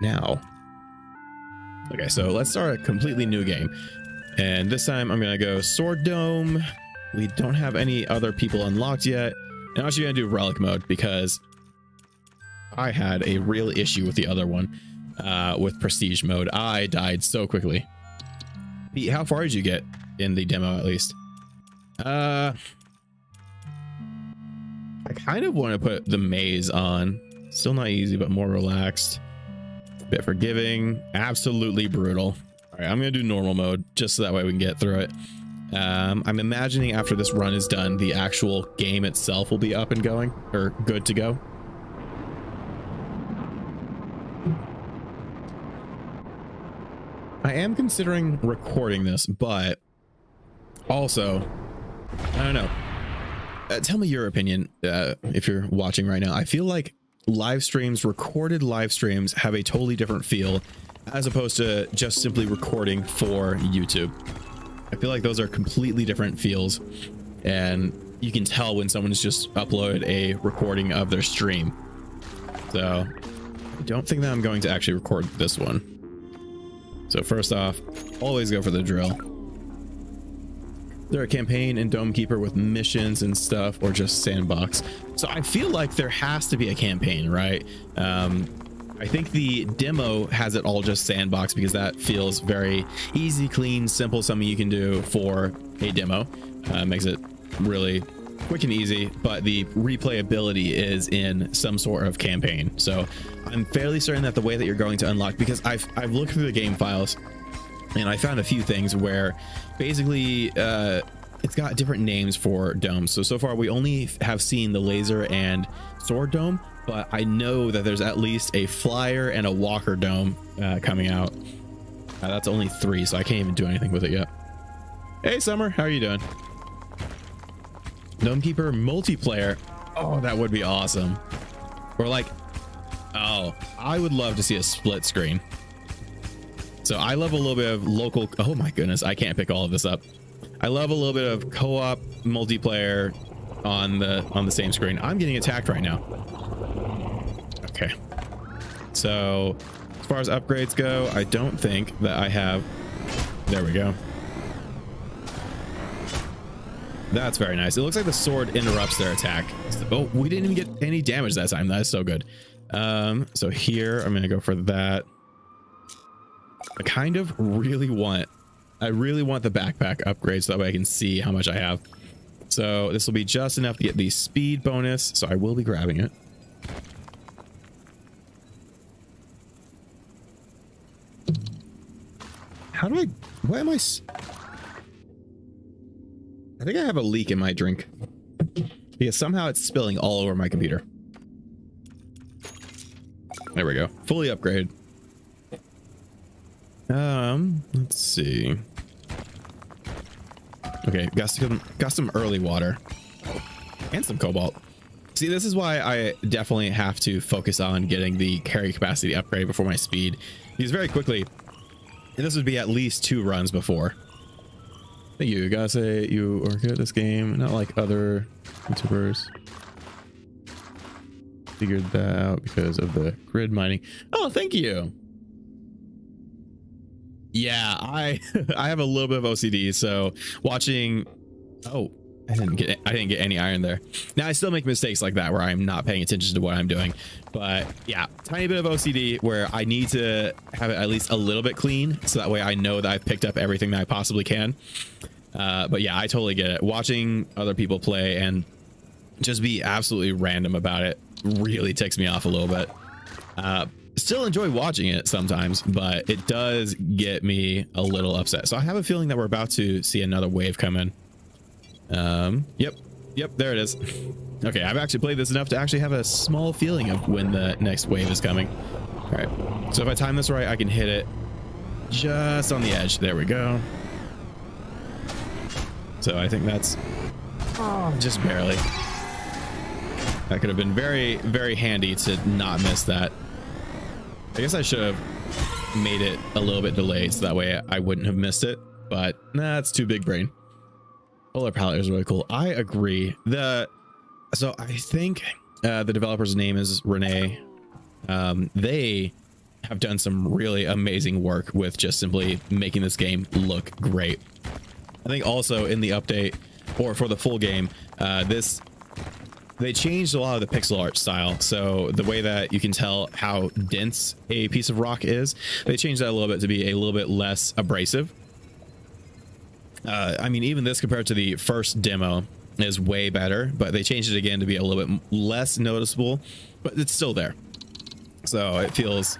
now. Okay, so let's start a completely new game. And this time I'm going to go Sword Dome. We don't have any other people unlocked yet. And I'm actually going to do Relic mode because I had a real issue with the other one with Prestige mode. I died so quickly. Pete, how far did you get in the demo at least? I kind of want to put the maze on. Still not easy, but more relaxed. A bit forgiving. Absolutely brutal. All right, I'm going to do normal mode just so that way we can get through it. I'm imagining after this run is done, the actual game itself will be up and going, or good to go. I am considering recording this, but also, I don't know. Tell me your opinion if you're watching right now. I feel like live streams, recorded live streams, have a totally different feel as opposed to just simply recording for YouTube. I feel like those are completely different feels, and you can tell when someone's just uploaded a recording of their stream. So I don't think that I'm going to actually record this one. So first off, always go for the drill. There a campaign in Dome Keeper with missions and stuff, or just sandbox? So I feel like there has to be a campaign, right? I think the demo has it all just sandbox because that feels very easy, clean, simple, something you can do for a demo. Makes it really quick and easy, but the replayability is in some sort of campaign. So I'm fairly certain that the way that you're going to unlock, because I've looked through the game files and I found a few things where basically it's got different names for domes. So far we only have seen the laser and sword dome, but I know that there's at least a flyer and a walker dome coming out. That's only 3, so I can't even do anything with it yet. Hey Summer, how are you doing? Dome Keeper multiplayer. Oh, that would be awesome. Or like, oh, I would love to see a split screen. So I love a little bit of local. Oh my goodness, I can't pick all of this up. I love a little bit of co-op multiplayer on the same screen. I'm getting attacked right now. Okay. So as far as upgrades go, I don't think that I have. There we go. That's very nice. It looks like the sword interrupts their attack. Oh, we didn't even get any damage that time. That is so good. So here I'm gonna go for that. I kind of really want the backpack upgrade so that way I can see how much I have. So this will be just enough to get the speed bonus, so I will be grabbing it. How do I, why am I think I have a leak in my drink because somehow it's spilling all over my computer. There we go. Fully upgraded. Let's see. Okay, got some early water and some cobalt. See, this is why I definitely have to focus on getting the carry capacity upgrade before my speed, because very quickly, and this would be at least 2 runs before. Thank you. Gotta say you are good at this game, not like other YouTubers. Figured that out because of the grid mining. Oh, thank you. Yeah, I have a little bit of OCD, so watching. Oh, I didn't get any iron there. Now I still make mistakes like that where I'm not paying attention to what I'm doing, but yeah, tiny bit of OCD where I need to have it at least a little bit clean so that way I know that I've picked up everything that I possibly can. But yeah, I totally get it. Watching other people play and just be absolutely random about it really ticks me off a little bit. Still enjoy watching it sometimes, but it does get me a little upset. So I have a feeling that we're about to see another wave come in. Yep, there it is. Okay, I've actually played this enough to actually have a small feeling of when the next wave is coming. All right, so if I time this right, I can hit it just on the edge. There we go. So I think that's just barely. That could have been very, very handy to not miss that. I guess I should have made it a little bit delayed so that way I wouldn't have missed it, but nah, it's too big brain. Polar palette is really cool. I agree. So I think the developer's name is Renee. They have done some really amazing work with just simply making this game look great. I think also in the update, or for the full game, they changed a lot of the pixel art style. So the way that you can tell how dense a piece of rock is, they changed that a little bit to be a little bit less abrasive. I mean, even this compared to the first demo is way better, but they changed it again to be a little bit less noticeable, but it's still there. So it feels,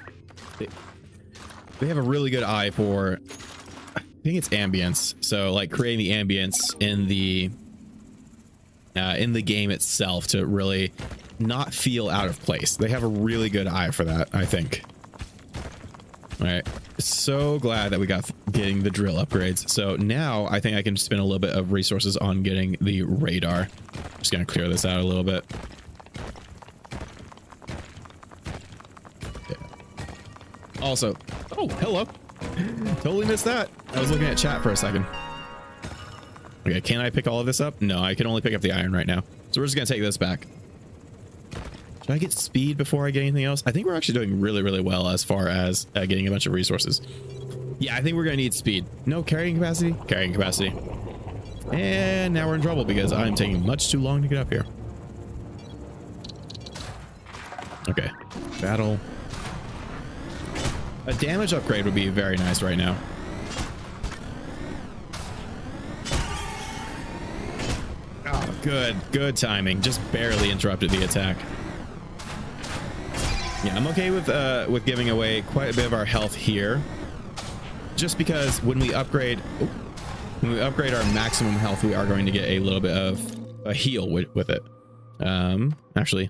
they have a really good eye for, I think it's ambience. So like creating the ambience in the game itself to really not feel out of place. They have a really good eye for that, I think. All right, so glad that we got getting the drill upgrades. So now I think I can spend a little bit of resources on getting the radar. Just gonna clear this out a little bit. Yeah. Also, oh, hello. Totally missed that. I was looking at chat for a second. Okay, can I pick all of this up? No, I can only pick up the iron right now. So we're just gonna take this back. Should I get speed before I get anything else? I think we're actually doing really, really well as far as getting a bunch of resources. Yeah, I think we're gonna need speed. No carrying capacity? Carrying capacity. And now we're in trouble because I'm taking much too long to get up here. Okay, battle. A damage upgrade would be very nice right now. Oh, good timing. Just barely interrupted the attack. Yeah, I'm okay with giving away quite a bit of our health here, just because when we upgrade our maximum health, we are going to get a little bit of a heal with it. Actually,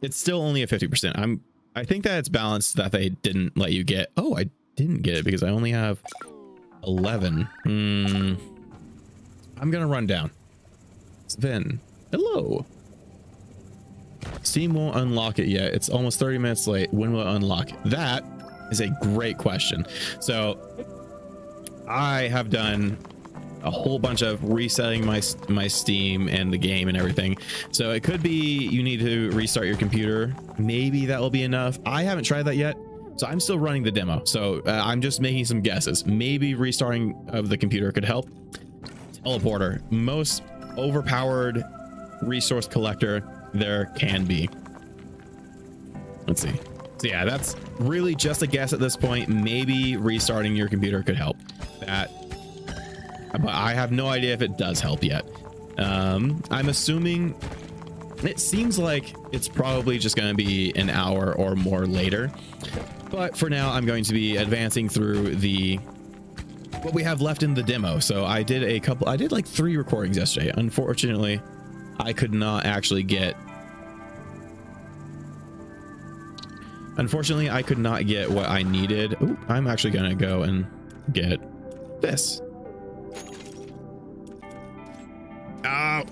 it's still only a 50%. I think that it's balanced that they didn't let you get. Oh, I didn't get it because I only have 11. I'm gonna run down. Sven, hello. Steam won't unlock it yet. It's almost 30 minutes late. When will it unlock? That is a great question. So I have done a whole bunch of resetting my Steam and the game and everything. So it could be you need to restart your computer. Maybe that will be enough. I haven't tried that yet. So I'm still running the demo. So I'm just making some guesses. Maybe restarting of the computer could help. Teleporter, most overpowered resource collector there can be. Let's see. So yeah, that's really just a guess at this point. Maybe restarting your computer could help that, but I have no idea if it does help yet. I'm assuming it seems like it's probably just going to be an hour or more later, but for now I'm going to be advancing through what we have left in the demo. So I did like 3 recordings yesterday. Unfortunately, I could not actually get what I needed. Ooh, I'm actually gonna go and get this. Oh,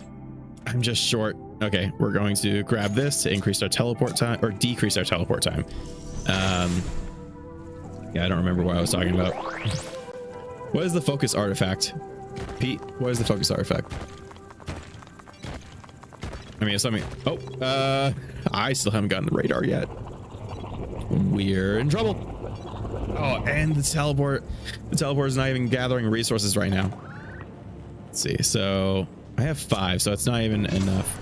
I'm just short. Okay, we're going to grab this to increase our teleport time or decrease our teleport time. Yeah, I don't remember what I was talking about. What is the focus artifact? Pete, what is the focus artifact? I mean, it's something. Oh, I still haven't gotten the radar yet. We're in trouble. Oh, and the teleport is not even gathering resources right now. Let's see. So I have 5, so it's not even enough.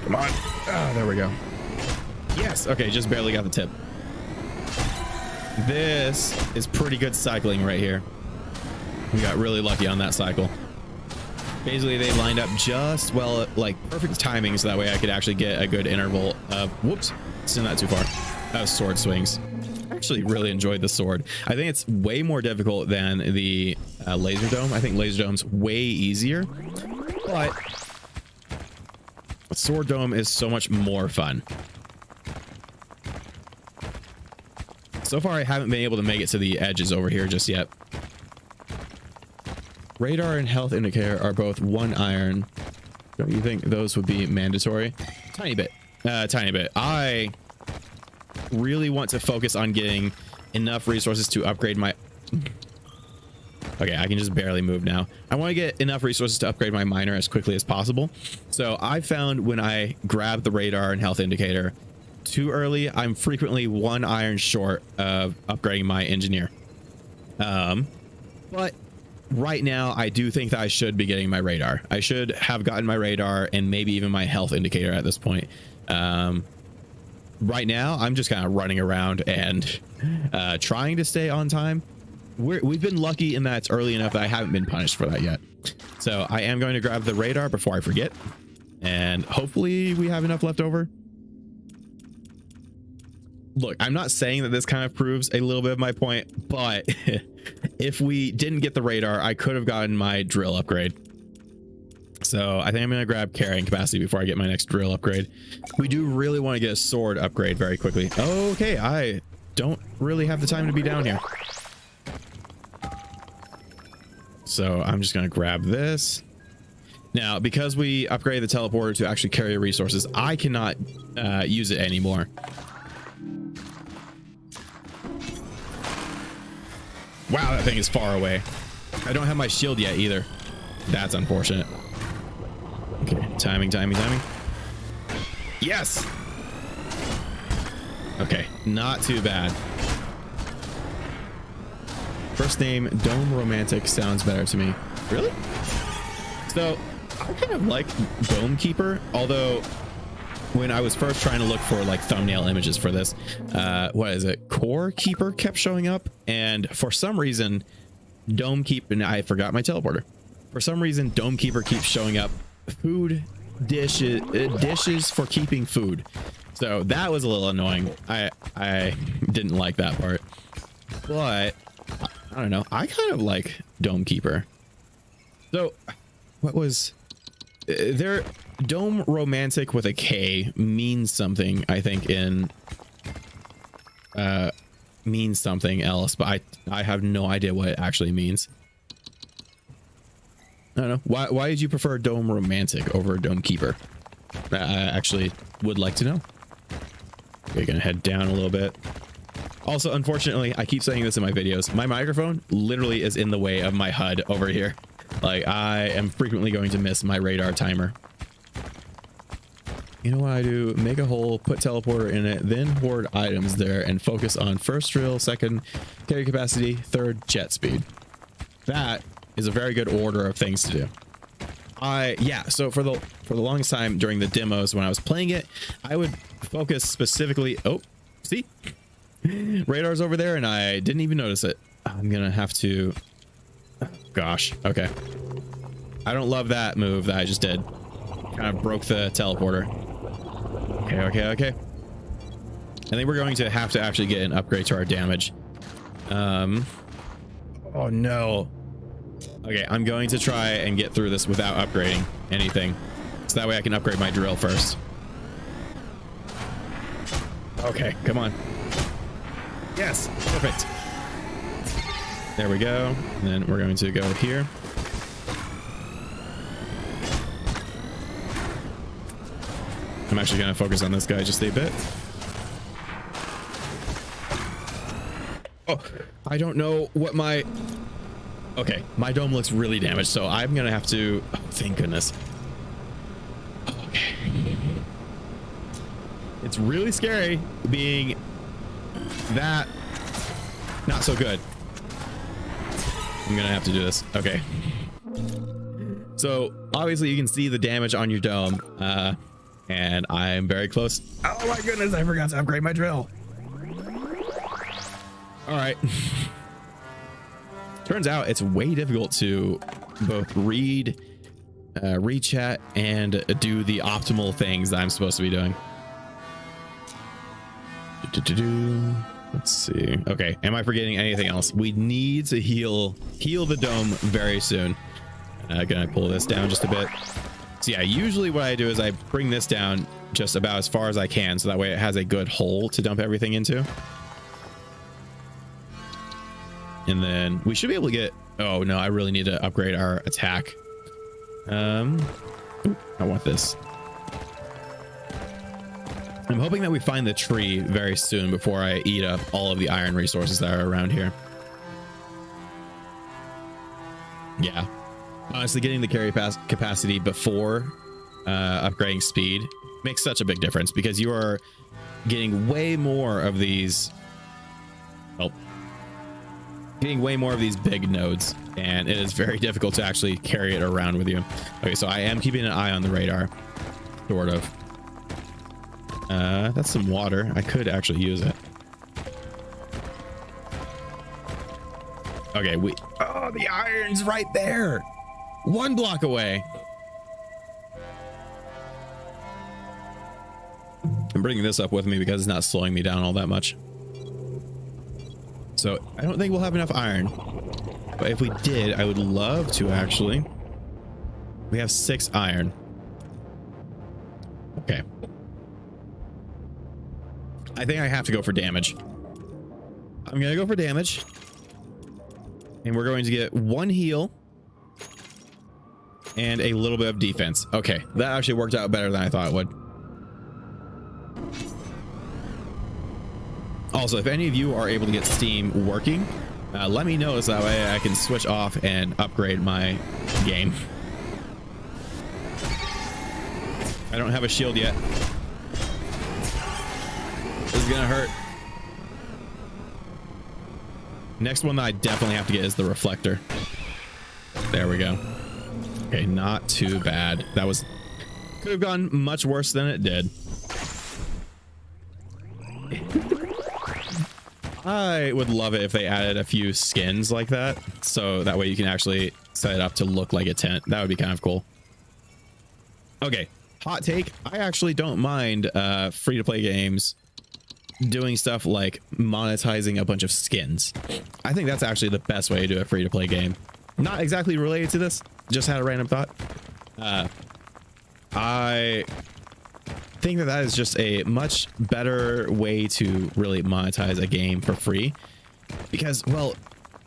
Come on. Oh, there we go. Yes. Okay, just barely got the tip. This is pretty good cycling right here. We got really lucky on that cycle. Basically, they lined up just well, like perfect timing, so that way I could actually get a good interval of, whoops, still not too far. That was sword swings. I actually really enjoyed the sword. I think it's way more difficult than the laser dome. I think laser dome's way easier, but sword dome is so much more fun. So far, I haven't been able to make it to the edges over here just yet. Radar and health indicator are both 1 iron. Don't you think those would be mandatory? Tiny bit. Tiny bit. I really want to focus on getting enough resources to upgrade my... Okay, I can just barely move now. I want to get enough resources to upgrade my miner as quickly as possible. So I found when I grab the radar and health indicator too early, I'm frequently 1 iron short of upgrading my engineer. But right now, I do think that I should be getting my radar. I should have gotten my radar and maybe even my health indicator at this point. Right now, I'm just kind of running around and trying to stay on time. We've been lucky in that it's early enough that I haven't been punished for that yet. So I am going to grab the radar before I forget. And hopefully we have enough left over. Look, I'm not saying that this kind of proves a little bit of my point, but if we didn't get the radar, I could have gotten my drill upgrade. So I think I'm going to grab carrying capacity before I get my next drill upgrade. We do really want to get a sword upgrade very quickly. Okay, I don't really have the time to be down here. So I'm just going to grab this. Now, because we upgraded the teleporter to actually carry resources, I cannot use it anymore. Wow, that thing is far away. I don't have my shield yet either. That's unfortunate. Okay, timing. Yes! Okay, not too bad. First name, Dome Romantik, sounds better to me. Really? So, I kind of like Dome Keeper, although when I was first trying to look for like thumbnail images for this, what is it? Core Keeper kept showing up, and for some reason, Dome Keeper, and I forgot my teleporter. For some reason, Dome Keeper keeps showing up. Food dishes for keeping food. So that was a little annoying. I didn't like that part, but I don't know. I kind of like Dome Keeper. So what was there? Dome Romantik with a K means something, I think, in means something else, but I have no idea what it actually means. I don't know. Why did you prefer Dome Romantik over Dome Keeper? I actually would like to know. We're gonna head down a little bit. Also, unfortunately, I keep saying this in my videos, my microphone literally is in the way of my HUD over here. Like, I am frequently going to miss my radar timer. You know what I do? Make a hole, put teleporter in it, then hoard items there and focus on first drill, second carry capacity, third jet speed. That is a very good order of things to do. Yeah, so for the longest time during the demos when I was playing it, I would focus specifically. Oh, see? Radar's over there and I didn't even notice it. I'm gonna have to, gosh, okay. I don't love that move that I just did. Kind of broke the teleporter. Okay. I think we're going to have to actually get an upgrade to our damage. Oh no. Okay, I'm going to try and get through this without upgrading anything, so that way I can upgrade my drill first. Okay, come on. Yes, perfect. There we go. And then we're going to go here. I'm actually going to focus on this guy just a bit. Oh, I don't know what my... Okay, my dome looks really damaged, so I'm going to have to... Oh, thank goodness. Okay. It's really scary being that not so good. I'm going to have to do this. Okay. So, obviously, you can see the damage on your dome. And I'm very close. Oh my goodness, I forgot to upgrade my drill. All right. Turns out it's way difficult to both read chat and do the optimal things that I'm supposed to be doing. Let's see. Okay, am I forgetting anything else? We need to heal the dome very soon. Gonna pull this down just a bit. So yeah, usually what I do is I bring this down just about as far as I can, so that way it has a good hole to dump everything into. And then we should be able to get... Oh no, I really need to upgrade our attack. I want this. I'm hoping that we find the tree very soon before I eat up all of the iron resources that are around here. Yeah, honestly, getting the carry capacity before upgrading speed makes such a big difference, because you are getting way more of these, well, getting way more of these big nodes, and it is very difficult to actually carry it around with you. Okay, so I am keeping an eye on the radar, sort of. That's some water. I could actually use it. Okay, oh, the iron's right there. 1 block away. I'm bringing this up with me because it's not slowing me down all that much. So I don't think we'll have enough iron, but if we did, I would love to actually. We have 6 iron. Okay. I think I have to go for damage. I'm going to go for damage. And we're going to get 1 heal and a little bit of defense. Okay, that actually worked out better than I thought it would. Also, if any of you are able to get Steam working, let me know, so that way I can switch off and upgrade my game. I don't have a shield yet. This is gonna hurt. Next one that I definitely have to get is the reflector. There we go. Okay, not too bad. That was, could have gone much worse than it did. I would love it if they added a few skins like that, so that way you can actually set it up to look like a tent. That would be kind of cool. Okay, hot take. I actually don't mind free-to-play games doing stuff like monetizing a bunch of skins. I think that's actually the best way to do a free-to-play game. Not exactly related to this, just had a random thought. I think that that is just a much better way to really monetize a game for free, because, well,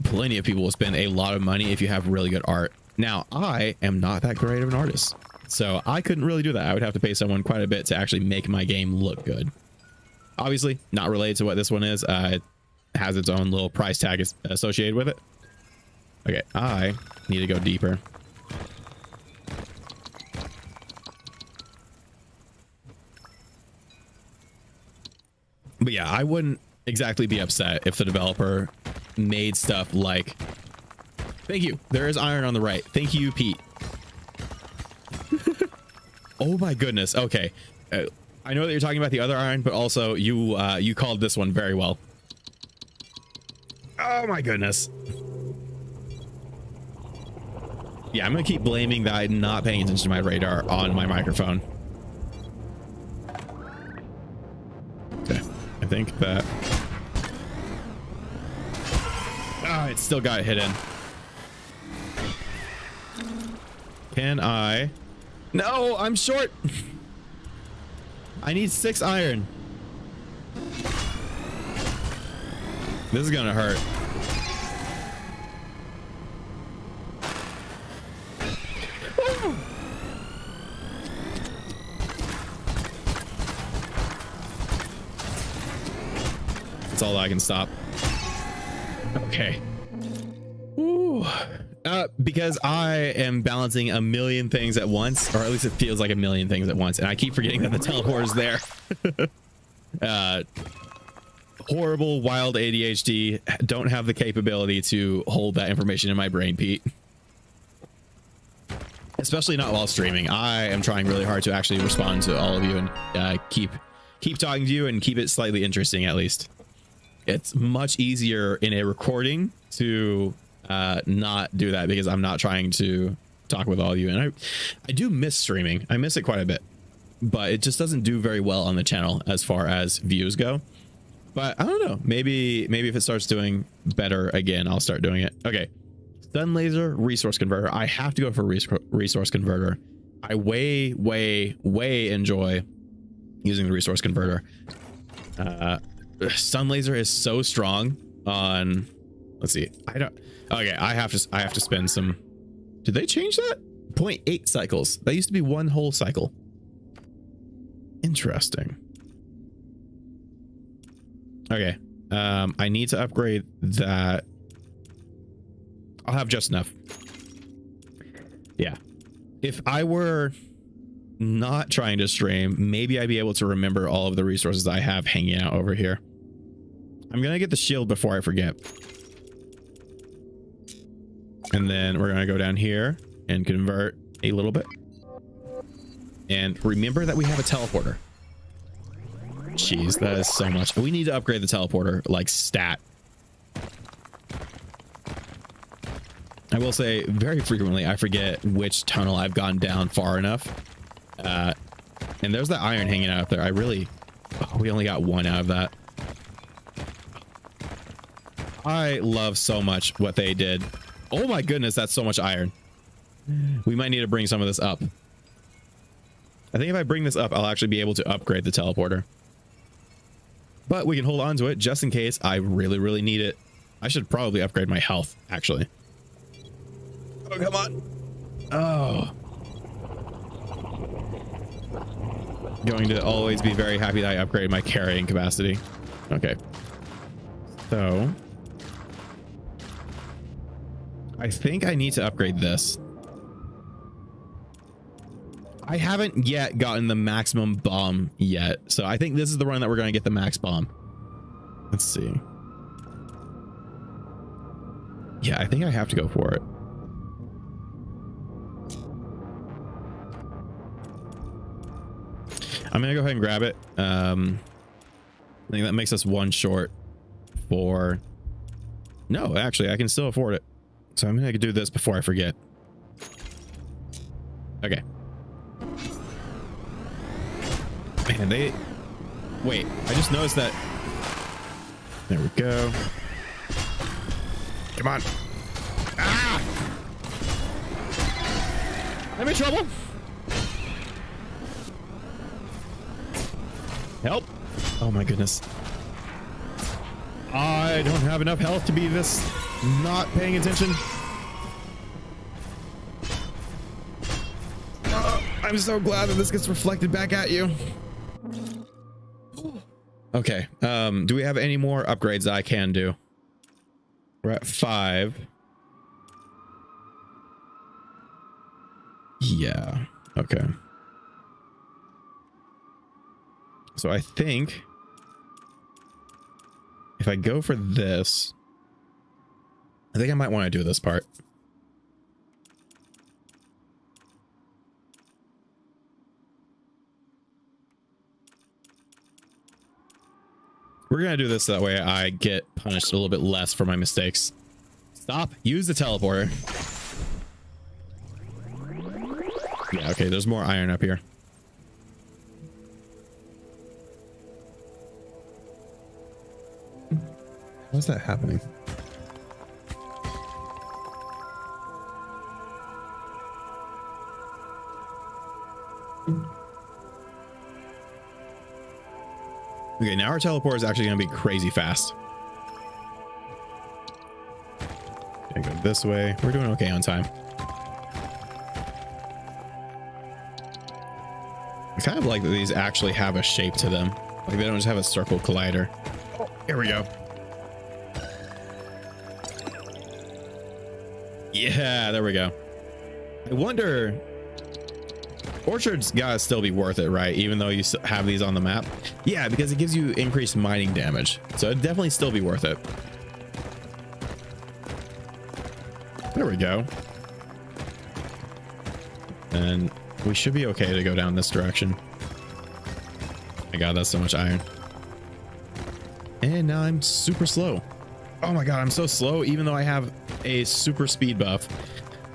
plenty of people will spend a lot of money if you have really good art. Now, I am not that great of an artist, so I couldn't really do that. I would have to pay someone quite a bit to actually make my game look good. Obviously not related to what this one is. It has its own little price tag associated with it. Okay, I need to go deeper. But yeah, I wouldn't exactly be upset if the developer made stuff like, thank you, there is iron on the right. Thank you, Pete. Oh my goodness. Okay. I know that you're talking about the other iron, but also you called this one very well. Oh my goodness. Yeah, I'm gonna keep blaming that I'm not paying attention to my radar on my microphone. Okay, I think that. Ah, it still got hit in. Can I? No, I'm short. I need 6 iron. This is gonna hurt. That's all I can stop. Okay. Ooh. Because I am balancing a million things at once, or at least it feels like a million things at once, and I keep forgetting that the teleport is there. Horrible, wild ADHD. Don't have the capability to hold that information in my brain, Pete. Especially not while streaming. I am trying really hard to actually respond to all of you and keep talking to you and keep it slightly interesting, at least. It's much easier in a recording to not do that, because I'm not trying to talk with all of you, and I do miss streaming. I miss it quite a bit, but it just doesn't do very well on the channel as far as views go. But I don't know, maybe if it starts doing better again, I'll start doing it. Okay, stun laser, resource converter. I have to go for resource converter. I way enjoy using the resource converter. Stun laser is so strong on, let's see, okay, I have to spend some. Did they change that? 0.8 cycles. That used to be 1 whole cycle. Interesting. Okay, I need to upgrade that. I'll have just enough. Yeah. If I were not trying to stream, maybe I'd be able to remember all of the resources I have hanging out over here. I'm going to get the shield before I forget. And then we're going to go down here and convert a little bit. And remember that we have a teleporter. Jeez, that is so much. We need to upgrade the teleporter, like stat. I will say very frequently, I forget which tunnel I've gone down far enough. And there's that iron hanging out up there. We only got one out of that. I love so much what they did. Oh my goodness, that's so much iron. We might need to bring some of this up. I think if I bring this up, I'll actually be able to upgrade the teleporter. But we can hold on to it just in case I really, really need it. I should probably upgrade my health, actually. Oh, come on. Oh. Going to always be very happy that I upgraded my carrying capacity. Okay. So I think I need to upgrade this. I haven't yet gotten the maximum bomb yet. So I think this is the run that we're going to get the max bomb. Let's see. Yeah, I think I have to go for it. I'm going to go ahead and grab it. I think that makes us one short for... No, actually, I can still afford it. So I'm going to do this before I forget. Okay. Man, they... Wait, I just noticed that... There we go. Come on. Ah! I'm in trouble. Help. Oh my goodness. I don't have enough health to be this not paying attention. I'm so glad that this gets reflected back at you. Okay. Do we have any more upgrades that I can do? We're at 5. Yeah. Okay. So I think if I go for this, I think I might want to do this part. We're going to do this so that way I get punished a little bit less for my mistakes. Stop. Use the teleporter. Yeah, okay. There's more iron up here. What's that happening? Okay, now our teleport is actually going to be crazy fast. Okay, go this way. We're doing okay on time. I kind of like that these actually have a shape to them. Like they don't just have a circle collider. Oh, here we go. Yeah, there we go. I wonder... Orchard's gotta still be worth it, right? Even though you have these on the map. Yeah, because it gives you increased mining damage. So it'd definitely still be worth it. There we go. And we should be okay to go down this direction. My God, that's so much iron. And now I'm super slow. Oh my God, I'm so slow even though I have a super speed buff.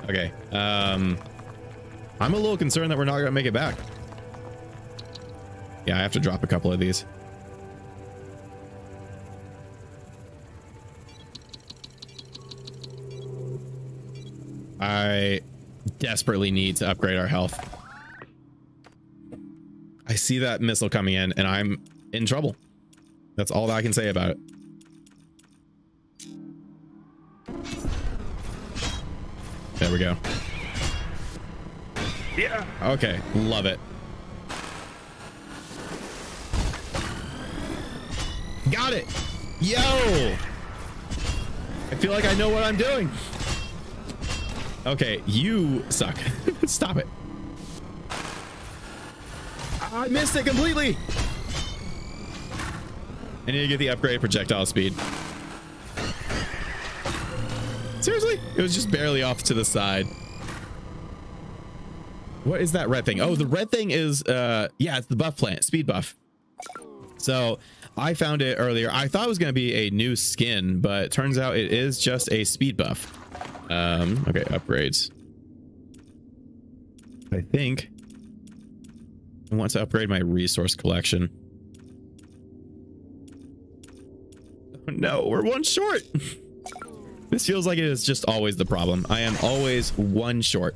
Okay. I'm a little concerned that we're not going to make it back. Yeah, I have to drop a couple of these. I desperately need to upgrade our health. I see that missile coming in and I'm in trouble. That's all that I can say about it. There we go. Yeah. Okay. Love it. Got it. Yo. I feel like I know what I'm doing. Okay, you suck. Stop it. I missed it completely. I need to get the upgrade projectile speed. Seriously? It was just barely off to the side. What is that red thing? Oh, the red thing is, yeah, it's the buff plant, speed buff. So I found it earlier. I thought it was going to be a new skin, but it turns out it is just a speed buff. Okay, upgrades. I think I want to upgrade my resource collection. Oh, no, we're one short. This feels like it is just always the problem. I am always one short.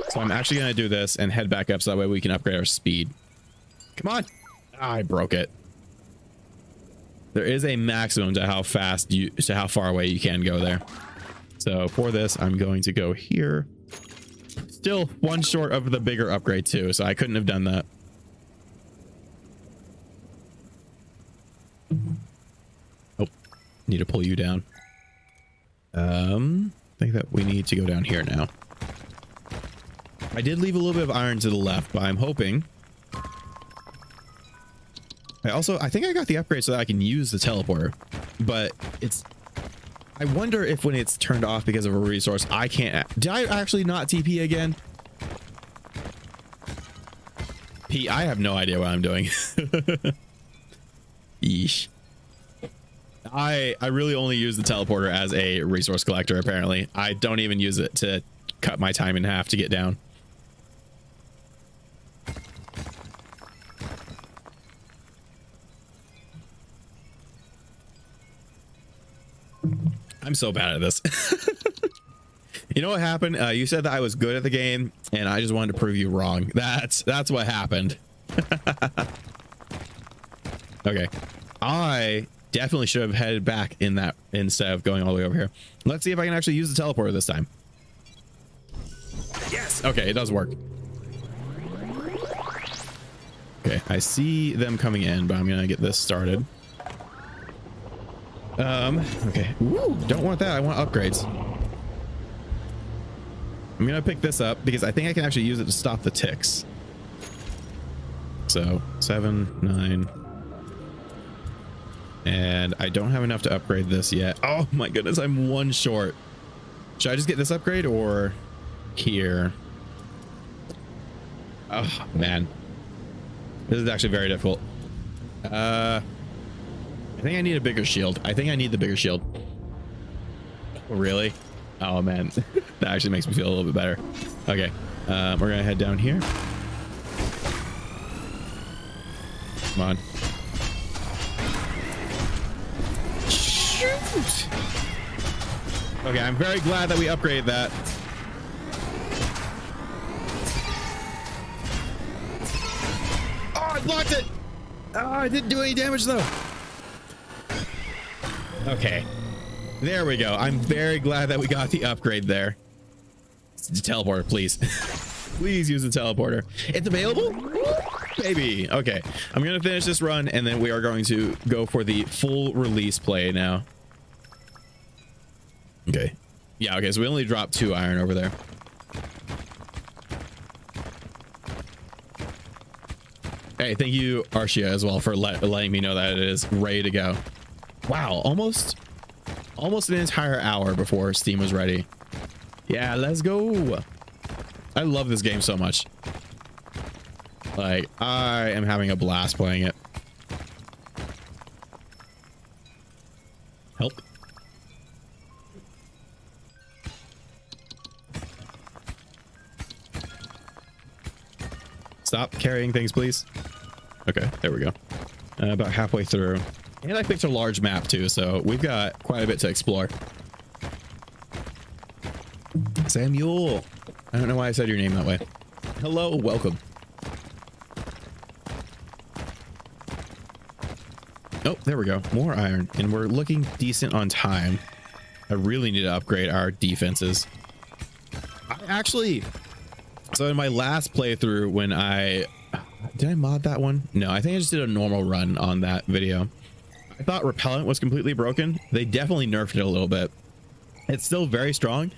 So I'm actually going to do this and head back up so that way we can upgrade our speed. Come on. I broke it. There is a maximum to how fast you, to how far away you can go there. So for this, I'm going to go here. Still one short of the bigger upgrade too, so I couldn't have done that. Oh, need to pull you down. I think that we need to go down here now. I did leave a little bit of iron to the left, but I'm hoping. I think I got the upgrade so that I can use the teleporter, but I wonder if when it's turned off because of a resource, I can't. Did I actually not TP again? P, I have no idea what I'm doing. Yeesh. I really only use the teleporter as a resource collector, apparently. I don't even use it to cut my time in half to get down. I'm so bad at this. You know what happened? You said that I was good at the game, and I just wanted to prove you wrong. That's what happened. Okay. I definitely should have headed back in that instead of going all the way over here. Let's see if I can actually use the teleporter this time. Yes. Okay, it does work. Okay, I see them coming in, but I'm gonna get this started. Okay. Ooh, don't want that. I want upgrades. I'm gonna pick this up because I think I can actually use it to stop the ticks. So 7, 9, and I don't have enough to upgrade this yet. Oh my goodness, I'm one short. Should I just get this upgrade or here? Oh man, this is actually very difficult. I think I need a bigger shield. I think I need the bigger shield. Oh, really? Oh man, that actually makes me feel a little bit better. Okay, we're gonna head down here. Come on. Shoot! Okay, I'm very glad that we upgraded that. Oh, I blocked it! Oh, I didn't do any damage though. Okay, there we go. I'm very glad that we got the upgrade there. The teleporter, please. Please use the teleporter. It's available? Baby. Okay, I'm gonna finish this run and then we are going to go for the full release play now. Okay. Yeah, okay, so we only dropped 2 iron over there. Hey, thank you, Arshia, as well, for letting me know that it is ready to go. Wow, almost an entire hour before Steam was ready. Yeah, let's go. I love this game so much. Like, I am having a blast playing it. Help. Stop carrying things, please. Okay, there we go. About halfway through. And I picked a large map too, so we've got quite a bit to explore. Samuel. I don't know why I said your name that way. Hello, welcome. Oh, there we go. More iron. And we're looking decent on time. I really need to upgrade our defenses. So in my last playthrough, when did I mod that one? No, I think I just did a normal run on that video. I thought repellent was completely broken. They definitely nerfed it a little bit. It's still very strong,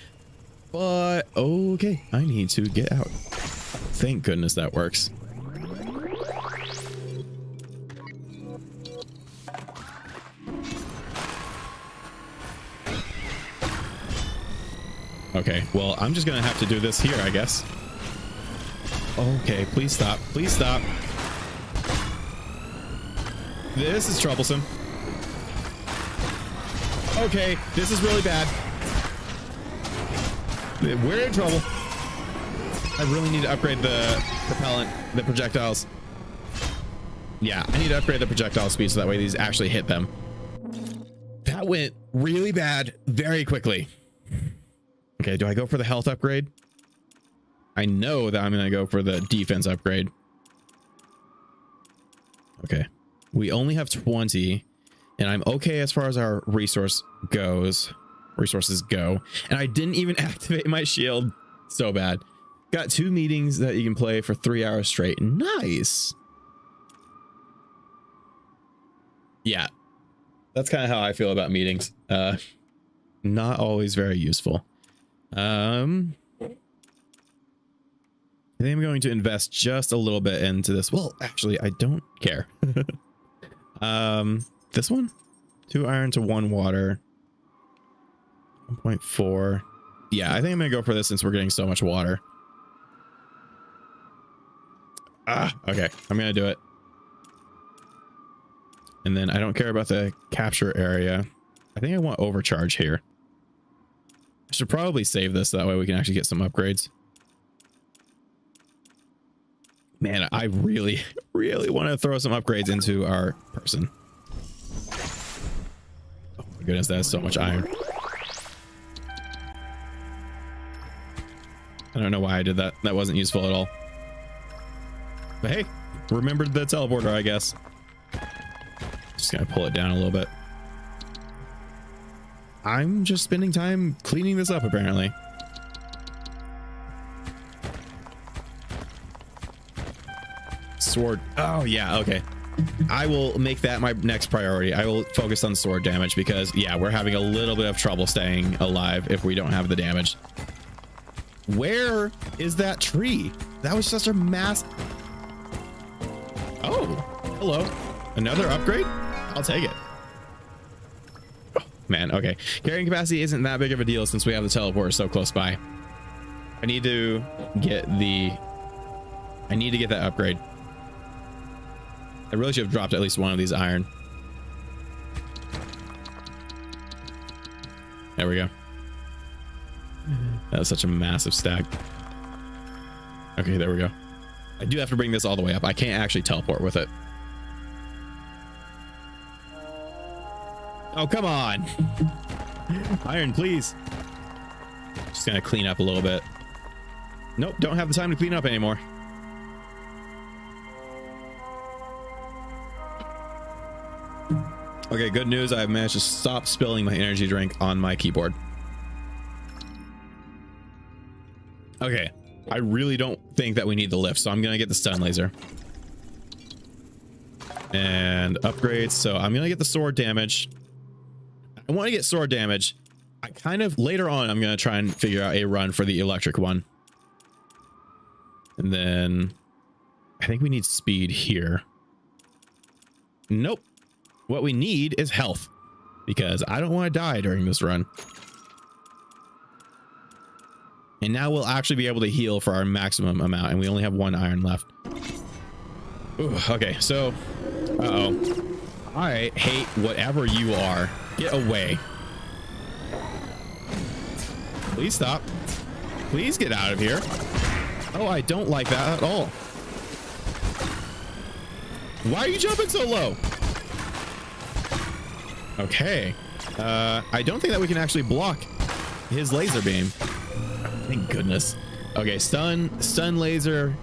But okay, I need to get out. Thank goodness that works. Okay, well, I'm just gonna have to do this here, I guess. Okay, please stop. Please stop. This is troublesome. Okay, this is really bad. We're in trouble. I really need to upgrade the propellant, the projectiles. Yeah, I need to upgrade the projectile speed so that way these actually hit them. That went really bad very quickly. Okay, do I go for the health upgrade? I know that I'm going to go for the defense upgrade. Okay. We only have 20 and I'm okay as far as our resources go. And I didn't even activate my shield. So bad. Got 2 meetings that you can play for 3 hours straight. Nice. Yeah. That's kind of how I feel about meetings. Not always very useful. I think I'm going to invest just a little bit into this. Well, actually, I don't care. This one, 2 iron to 1 water, 1.4. Yeah, I think I'm gonna go for this since we're getting so much water. Okay, I'm gonna do it. And then I don't care about the capture area. I think I want overcharge here. I should probably save this so that way we can actually get some upgrades. Man, I really, really want to throw some upgrades into our person. Oh my goodness, that is so much iron. I don't know why I did that. That wasn't useful at all. But hey, remembered the teleporter, I guess. Just gonna pull it down a little bit. I'm just spending time cleaning this up, apparently. Sword. Oh, yeah. Okay. I will make that my next priority. I will focus on sword damage because, yeah, we're having a little bit of trouble staying alive if we don't have the damage. Where is that tree? That was just a mass. Oh, hello. Another upgrade? I'll take it. Oh, man, okay. Carrying capacity isn't that big of a deal since we have the teleporter so close by. I need to get that upgrade. I really should have dropped at least one of these iron. There we go. That was such a massive stack. Okay, there we go. I do have to bring this all the way up. I can't actually teleport with it. Oh, come on. Iron, please. Just gonna clean up a little bit. Nope, don't have the time to clean up anymore. Okay, good news. I've managed to stop spilling my energy drink on my keyboard. Okay, I really don't think that we need the lift, so I'm gonna get the stun laser and upgrades. So I'm gonna get the sword damage. I want to get sword damage. I kind of later on I'm gonna try and figure out a run for the electric one, and then I think we need speed here. Nope. What we need is health because I don't want to die during this run. And now we'll actually be able to heal for our maximum amount, and we only have 1 iron left. Ooh, okay, so I hate whatever you are. Get away. Please stop. Please get out of here. Oh, I don't like that at all. Why are you jumping so low? Okay. I don't think that we can actually block his laser beam. Thank goodness. Okay, stun laser,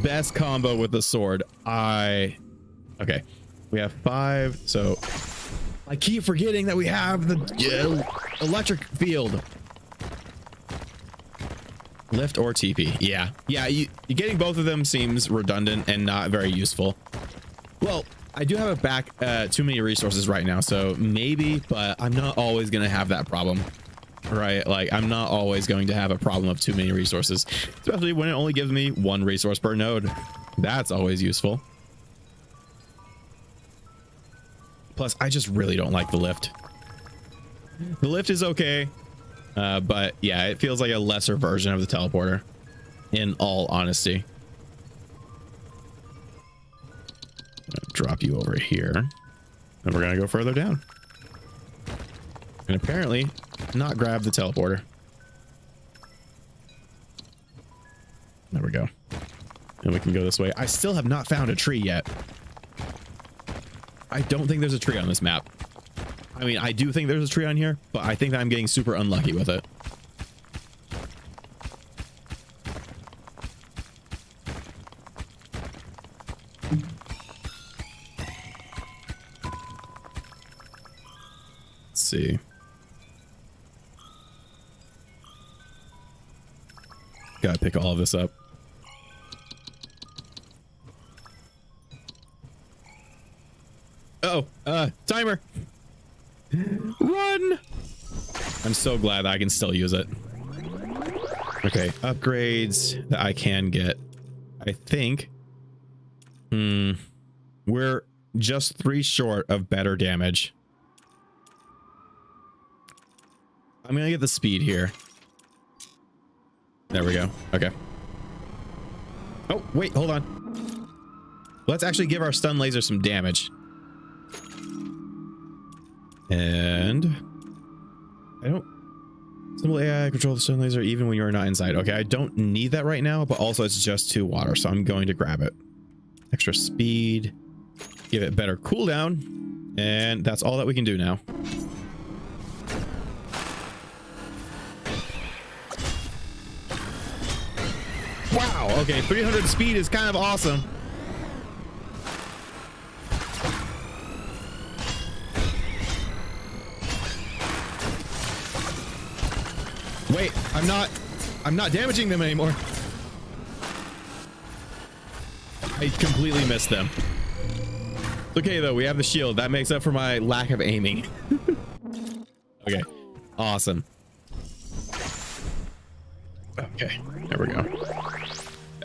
best combo with the sword. Okay, we have 5. So I keep forgetting that we have the electric field. Lift or TP. Yeah, you getting both of them seems redundant and not very useful. Well, I do have too many resources right now, so maybe, but I'm not always gonna have that problem. right? Like I'm not always going to have a problem of too many resources, especially when it only gives me 1 resource per node. That's always useful. Plus, I just really don't like the lift. The lift is okay, but yeah, it feels like a lesser version of the teleporter, in all honesty. Drop you over here, and we're gonna go further down. And apparently not grab the teleporter. There we go. And we can go this way. I still have not found a tree yet. I don't think there's a tree on this map. I mean, I do think there's a tree on here, but I think that I'm getting super unlucky with it. Let's see. Gotta pick all of this up. Timer. Run. I'm so glad that I can still use it. Okay, upgrades that I can get. I think we're just 3 short of better damage. I'm gonna get the speed here. There we go. Okay. Oh, wait, hold on. Let's actually give our stun laser some damage. And I don't simple AI control the stun laser even when you're not inside. Okay, I don't need that right now, but also it's just 2 water, so I'm going to grab it. Extra speed, give it better cooldown, and that's all that we can do now. Wow, okay, 300 speed is kind of awesome. Wait, I'm not damaging them anymore. I completely missed them. It's okay though, we have the shield. That makes up for my lack of aiming. Okay, awesome. Okay, there we go.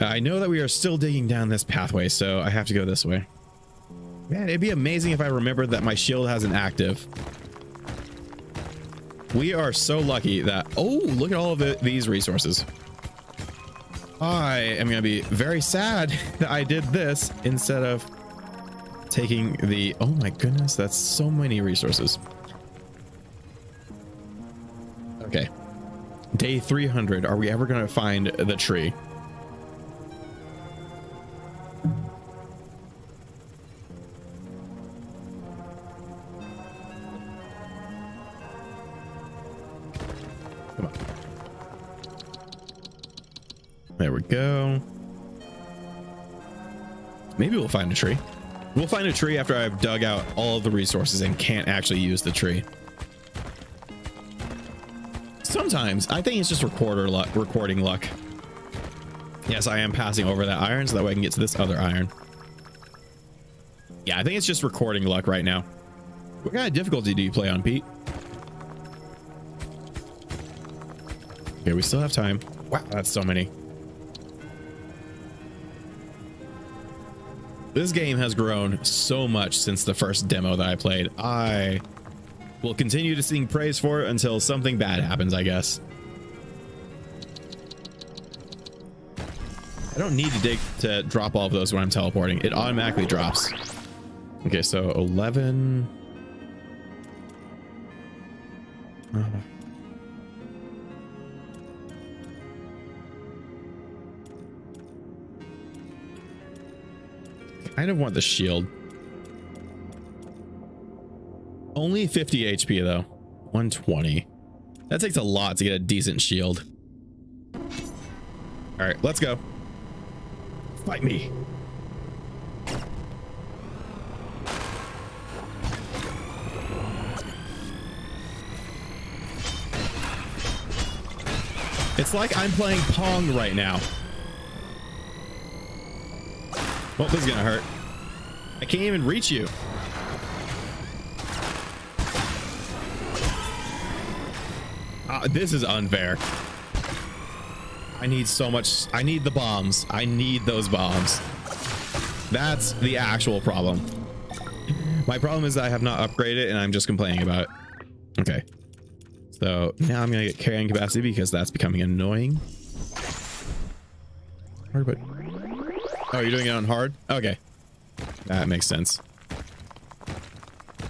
I know that we are still digging down this pathway, so I have to go this way. Man, it'd be amazing if I remembered that my shield has an active. We are so lucky that, oh, look at all of these resources. I am going to be very sad that I did this instead of taking the, oh my goodness, that's so many resources. Okay. Day 300. Are we ever going to find the tree? There we go. Maybe we'll find a tree. We'll find a tree after I've dug out all of the resources and can't actually use the tree. Sometimes I think it's just recording luck. Yes, I am passing over that iron so that way I can get to this other iron. Yeah, I think it's just recording luck right now. What kind of difficulty do you play on, Pete? Okay, we still have time. Wow, that's so many. This game has grown so much since the first demo that I played. I will continue to sing praise for it until something bad happens, I guess. I don't need to dig to drop all of those when I'm teleporting. It automatically drops. Okay, so 11. I kind of want the shield. Only 50 HP though. 120. That takes a lot to get a decent shield. All right, let's go. Fight me. It's like I'm playing Pong right now. Well, this is gonna hurt. I can't even reach you. This is unfair. I need so much. I need the bombs. I need those bombs. That's the actual problem. My problem is that I have not upgraded and I'm just complaining about it. Okay. So now I'm going to get carrying capacity because that's becoming annoying. Hard, but... Oh, you're doing it on hard? Okay. That makes sense.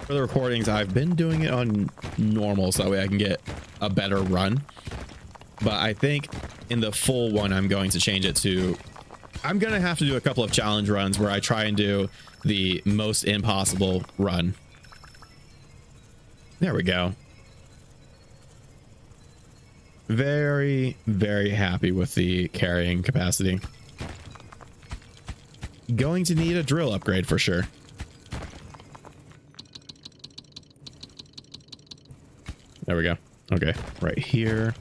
For the recordings, I've been doing it on normal so that way I can get a better run. But I think in the full one, I'm going to change it to... I'm going to have to do a couple of challenge runs where I try and do the most impossible run. There we go. Very, very happy with the carrying capacity. Going to need a drill upgrade for sure. There we go. Okay, right here.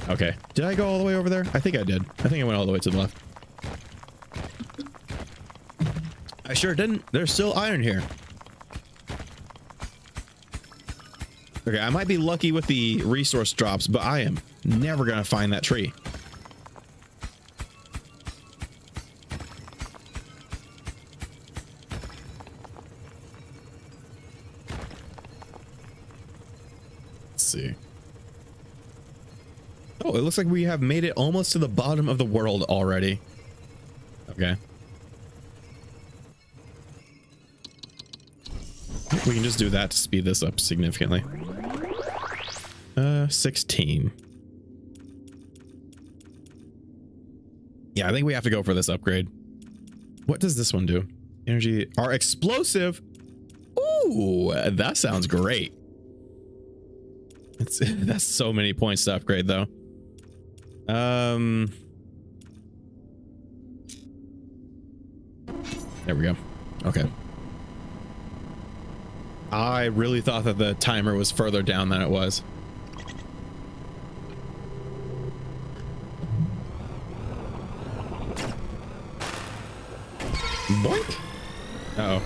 Okay, did I go all the way over there? I think I did. I think I went all the way to the left. I sure didn't. There's still iron here. Okay, I might be lucky with the resource drops, but I am never gonna find that tree. Let's see. Oh, it looks like we have made it almost to the bottom of the world already. Okay. We can just do that to speed this up significantly. 16. Yeah, I think we have to go for this upgrade. What does this one do? Energy, our explosive. Ooh, that sounds great. That's so many points to upgrade though. There we go. Okay. I really thought that the timer was further down than it was. Boink. Uh-oh.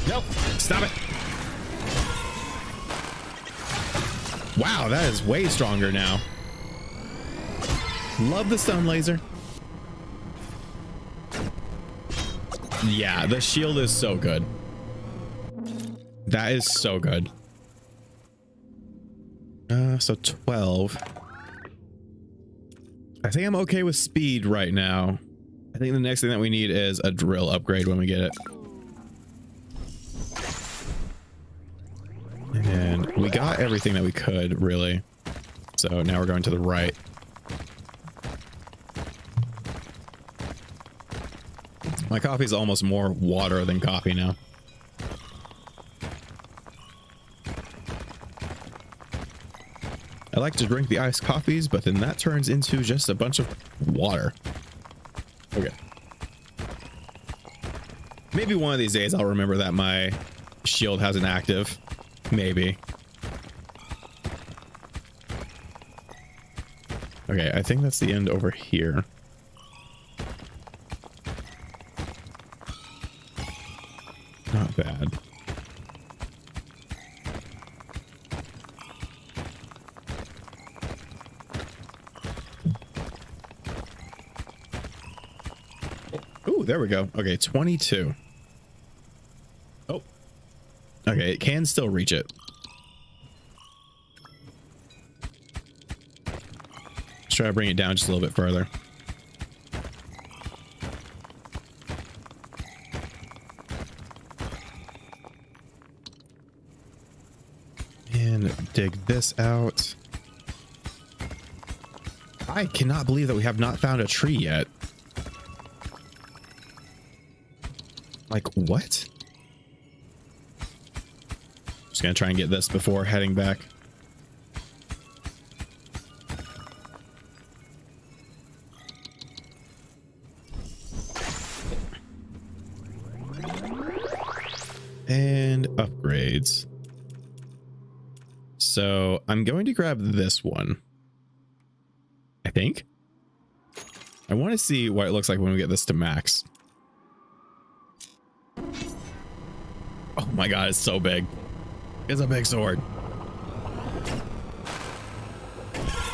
Nope. Stop it. Wow, that is way stronger now. Love the stun laser. Yeah, the shield is so good. That is so good. So 12. I think I'm okay with speed right now. I think the next thing that we need is a drill upgrade when we get it. And we got everything that we could, really. So now we're going to the right. My coffee is almost more water than coffee now. I like to drink the iced coffees, but then that turns into just a bunch of water. Okay. Maybe one of these days I'll remember that my shield has an active. Maybe. Okay, I think that's the end over here. Not bad. Ooh, there we go. Okay, 22. Oh. Okay, it can still reach it. Let's try to bring it down just a little bit further. And dig this out. I cannot believe that we have not found a tree yet. Like, what? Just gonna try and get this before heading back. And upgrades. So I'm going to grab this one. I think. I want to see what it looks like when we get this to max. Oh my god, it's so big. It's a big sword.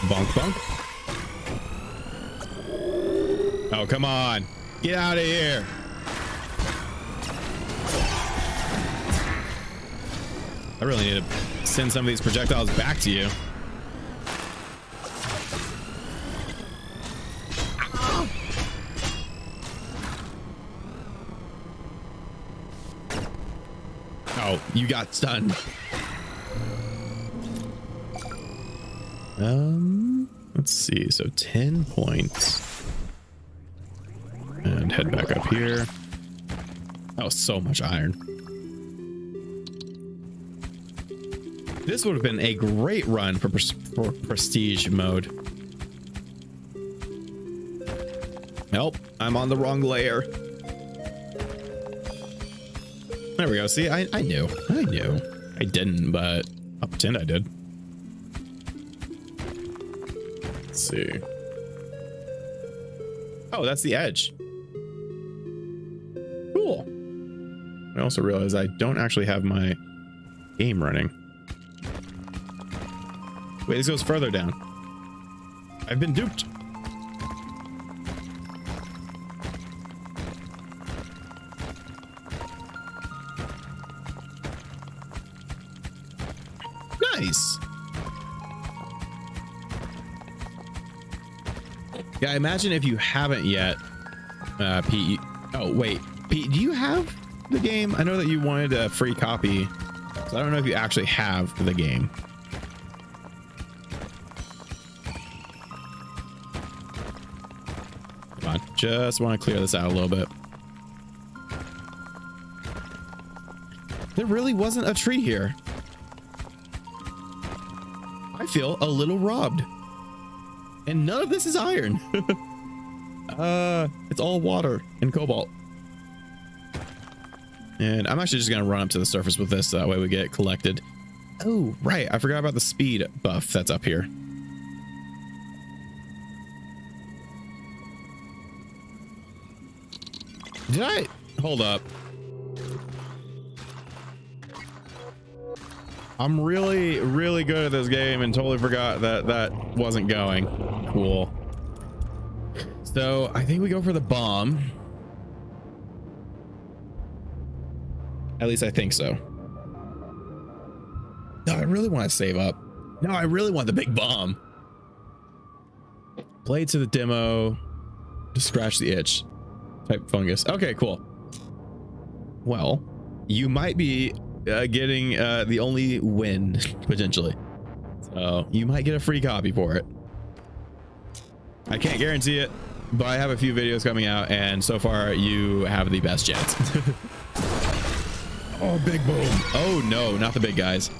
Bonk, bonk. Oh, come on. Get out of here. I really need to send some of these projectiles back to you. Oh, you got stunned. Let's see. So 10 points. And head back up here. Oh, so much iron. This would have been a great run for prestige mode. Nope, I'm on the wrong layer. There we go. See, I knew. I didn't, but I'll pretend I did. Let's see. Oh, that's the edge. Cool. I also realized I don't actually have my game running. Wait, this goes further down. I've been duped. Nice. Yeah, imagine if you haven't yet, Pete. Oh, wait. Pete, do you have the game? I know that you wanted a free copy, so I don't know if you actually have the game. Come on. Just want to clear this out a little bit. There really wasn't a tree here. I feel a little robbed. And none of this is iron. It's all water and cobalt. And I'm actually just going to run up to the surface with this so that way we get it collected. Oh, right. I forgot about the speed buff that's up here. Did I? Hold up. I'm really, really good at this game and totally forgot that that wasn't going. Cool. So I think we go for the bomb. At least I think so. No, I really want to save up. No, I really want the big bomb. Play to the demo to scratch the itch. Type fungus. Okay, cool. Well, you might be getting the only win potentially. So you might get a free copy for it. I can't guarantee it, but I have a few videos coming out, and so far you have the best chance. Oh, big boom. Oh no, not the big guys.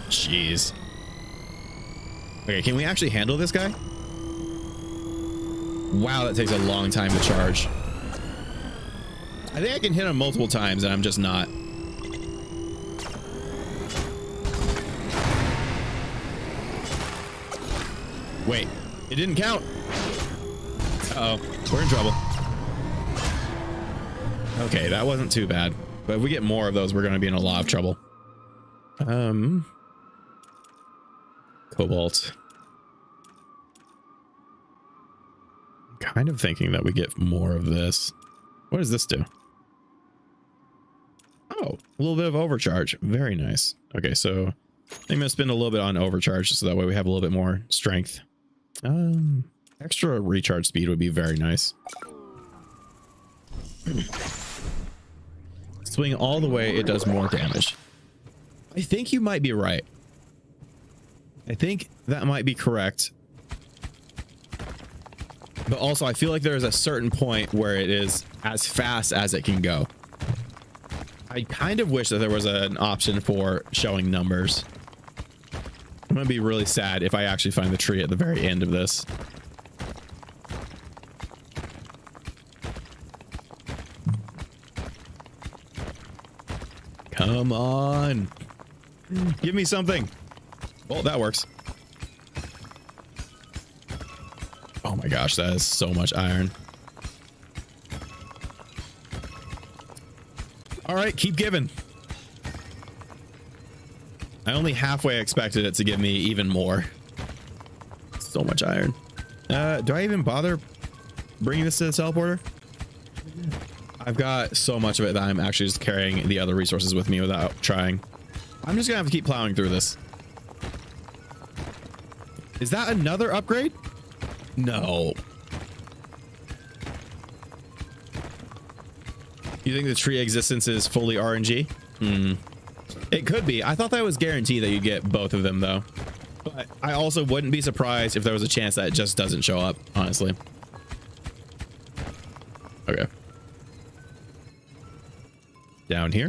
Jeez. Okay, can we actually handle this guy? Wow, that takes a long time to charge. I think I can hit him multiple times and I'm just not. Wait, it didn't count. Uh-oh, we're in trouble. Okay, that wasn't too bad. But if we get more of those, we're going to be in a lot of trouble. Cobalt. Kind of thinking that we get more of this. What does this do? Oh, a little bit of overcharge. Very nice. Okay, so I'm gonna spend a little bit on overcharge so that way we have a little bit more strength. Extra recharge speed would be very nice. Swing all the way, it does more damage. I think you might be right. I think that might be correct. But also, I feel like there's a certain point where it is as fast as it can go. I kind of wish that there was an option for showing numbers. I'm going to be really sad if I actually find the tree at the very end of this. Come on. Give me something. Well, that works. Oh my gosh, that is so much iron. All right, keep giving. I only halfway expected it to give me even more. So much iron. Do I even bother bringing this to the teleporter? I've got so much of it that I'm actually just carrying the other resources with me without trying. I'm just gonna have to keep plowing through this. Is that another upgrade? No. You think the tree existence is fully RNG? It could be. I thought that was guaranteed that you get both of them though. But I also wouldn't be surprised if there was a chance that it just doesn't show up, honestly. Okay. Down here.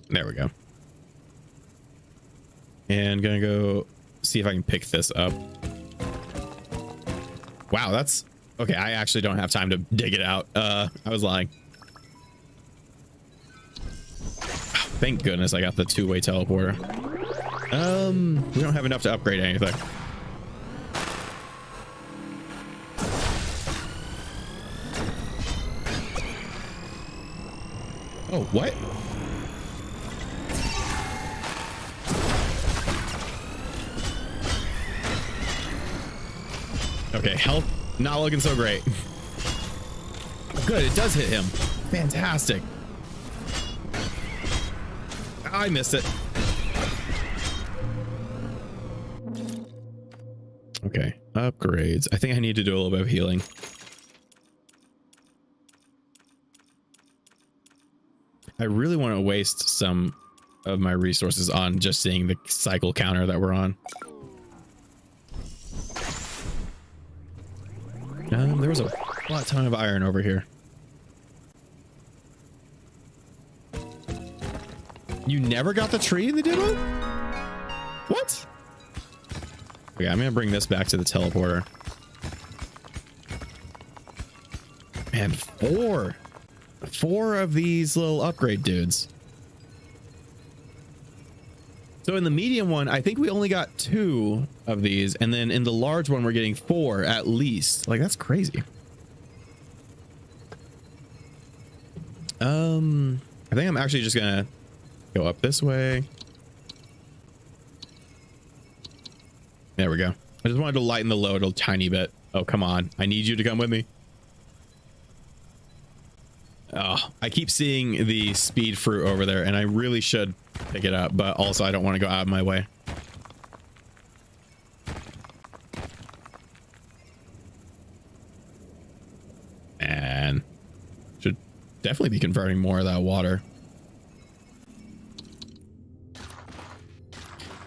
There we go. And gonna go see if I can pick this up. Wow, that's okay. I actually don't have time to dig it out. I was lying. Thank goodness I got the two-way teleporter. We don't have enough to upgrade anything. Oh, what? Okay, health not looking so great. Good, it does hit him. Fantastic. I missed it. Okay, upgrades. I think I need to do a little bit of healing. I really want to waste some of my resources on just seeing the cycle counter that we're on. There was a ton of iron over here. You never got the tree in the demo? What? Okay, I'm gonna bring this back to the teleporter. Man, four of these little upgrade dudes. So in the medium one, I think we only got 2 of these, and then in the large one, we're getting 4 at least. Like, that's crazy. I think I'm actually just gonna go up this way. There we go. I just wanted to lighten the load a tiny bit. Oh, come on. I need you to come with me. Oh, I keep seeing the speed fruit over there, and I really should pick it up, but also I don't want to go out of my way. And should definitely be converting more of that water.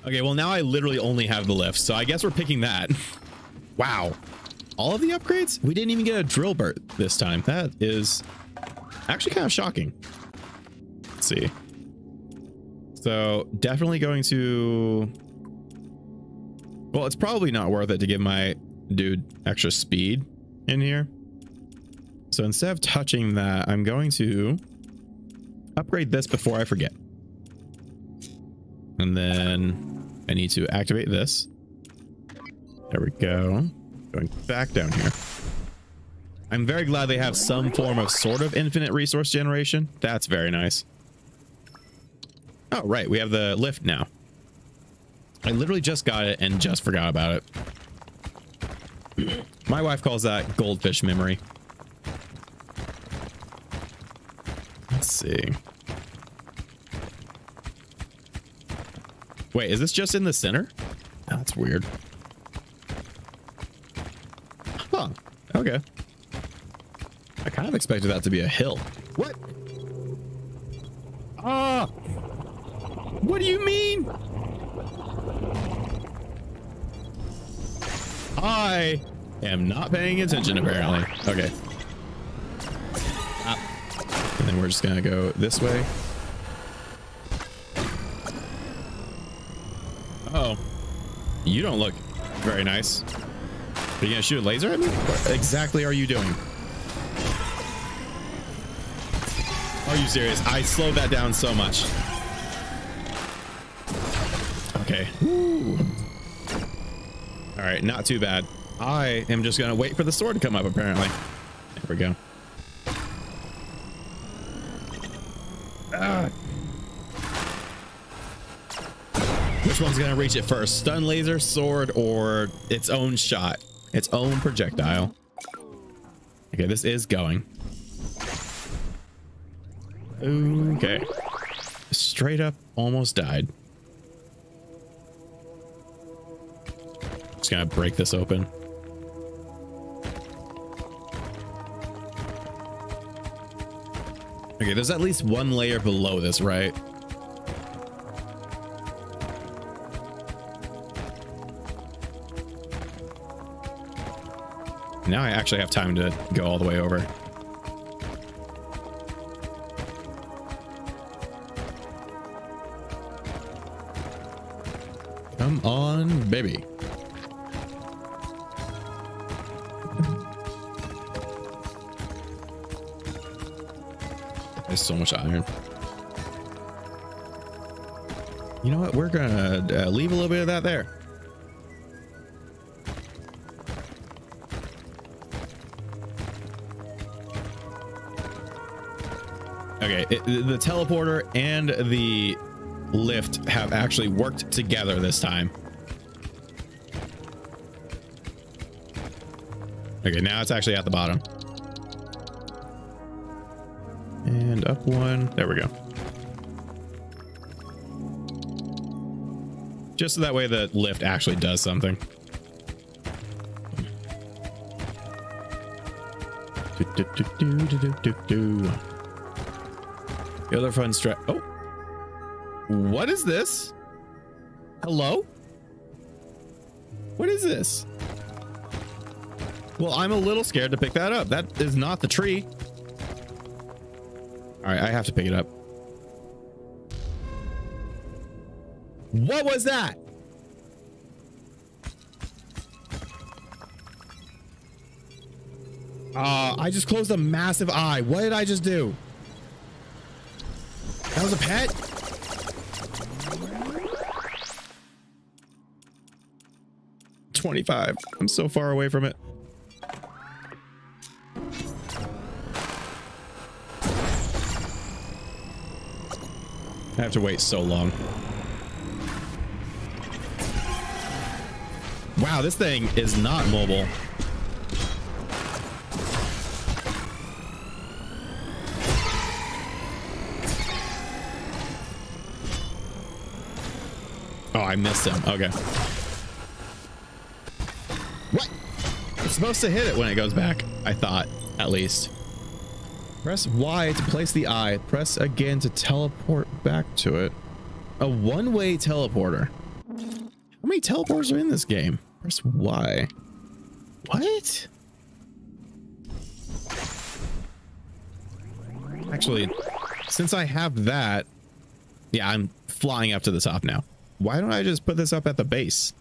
Okay, well now I literally only have the lift, so I guess we're picking that. Wow. All of the upgrades? We didn't even get a drill burt this time. That is actually kind of shocking. Let's see. So definitely going to... Well, it's probably not worth it to give my dude extra speed in here. So instead of touching that, I'm going to upgrade this before I forget. And then I need to activate this. There we go. Going back down here. I'm very glad they have some form of sort of infinite resource generation. That's very nice. Oh, right. We have the lift now. I literally just got it and just forgot about it. My wife calls that goldfish memory. Let's see. Wait, is this just in the center? Oh, that's weird. Huh. Okay. I kind of expected that to be a hill. What? Ah! What do you mean? I am not paying attention, apparently. Okay. And then we're just gonna go this way. Uh-oh. You don't look very nice. Are you gonna shoot a laser at me? What exactly are you doing? Are you serious? I slowed that down so much. Okay. Woo. All right, not too bad. I am just gonna wait for the sword to come up, apparently. There we go. Which one's gonna reach it first? Stun laser, sword, or its own shot? Its own projectile. Okay, this is going. Okay. Straight up almost died. Just gonna break this open. Okay, there's at least one layer below this, right? Now I actually have time to go all the way over. Come on, baby. There's so much iron. You know what? We're gonna leave a little bit of that there. Okay, the teleporter and the lift have actually worked together this time. Okay, now it's actually at the bottom. And up one. There we go. Just so that way the lift actually does something. The other fun strat. Oh, what is this? Hello? What is this? Well, I'm a little scared to pick that up. That is not the tree. All right, I have to pick it up. What was that? I just closed a massive eye. What did I just do? That was a pet? $25. I'm so far away from it. I have to wait so long. Wow, this thing is not mobile. Oh, I missed him. Okay. What? It's supposed to hit it when it goes back, I thought, at least. Press Y to place the eye. Press again to teleport back to it. A one-way teleporter. How many teleporters are in this game? Press Y. What? Actually, since I have that, yeah, I'm flying up to the top now. Why don't I just put this up at the base?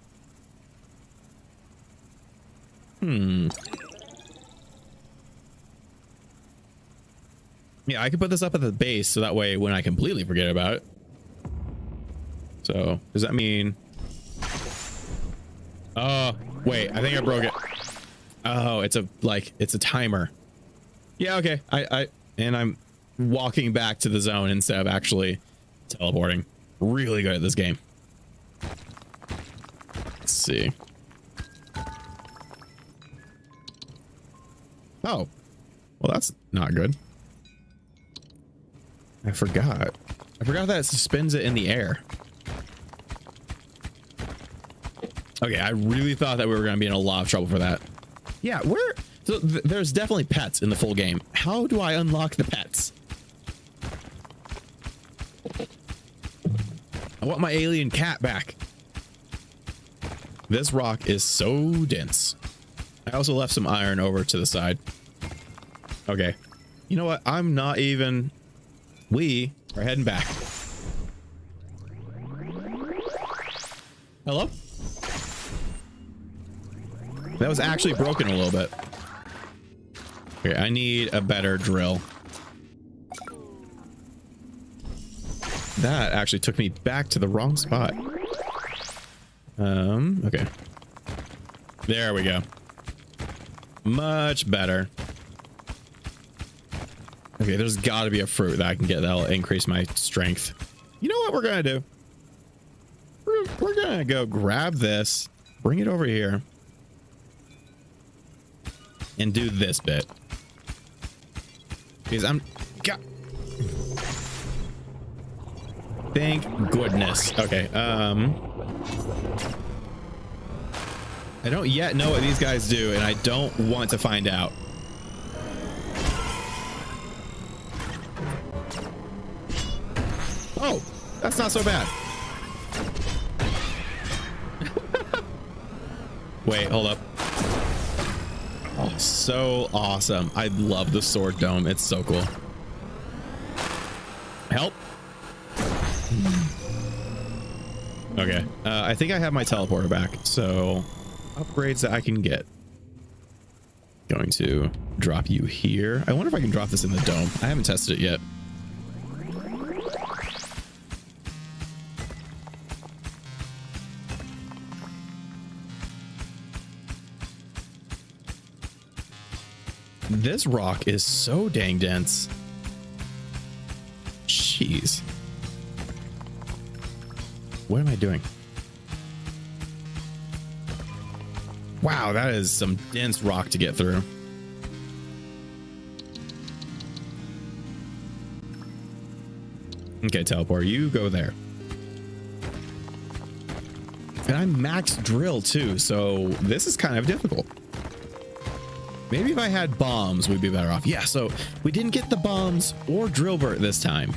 Yeah, I could put this up at the base so that way when I completely forget about it. So, does that mean... Oh, wait, I think I broke it. Oh, it's a timer. Yeah, okay. And I'm walking back to the zone instead of actually teleporting. Really good at this game. Let's see. Oh, well, that's not good. I forgot that it suspends it in the air. Okay, I really thought that we were going to be in a lot of trouble for that. Yeah, so there's definitely pets in the full game. How do I unlock the pets? I want my alien cat back. This rock is so dense. I also left some iron over to the side. Okay. You know what? I'm not even... We are heading back. Hello? That was actually broken a little bit. Okay, I need a better drill. That actually took me back to the wrong spot. Okay. There we go. Much better. Okay, there's got to be a fruit that I can get that'll increase my strength. You know what we're gonna do? We're gonna go grab this, bring it over here, and do this bit. Because thank goodness. Okay, I don't yet know what these guys do, and I don't want to find out. Oh, that's not so bad. Wait, hold up. Oh, so awesome. I love the sword dome. It's so cool. Help. Okay. I think I have my teleporter back. So upgrades that I can get. Going to drop you here. I wonder if I can drop this in the dome. I haven't tested it yet. This rock is so dang dense. Jeez. What am I doing? Wow, that is some dense rock to get through. Okay, teleport, you go there. And I'm max drill too, so this is kind of difficult. Maybe if I had bombs, we'd be better off. Yeah, so we didn't get the bombs or Drillbert this time.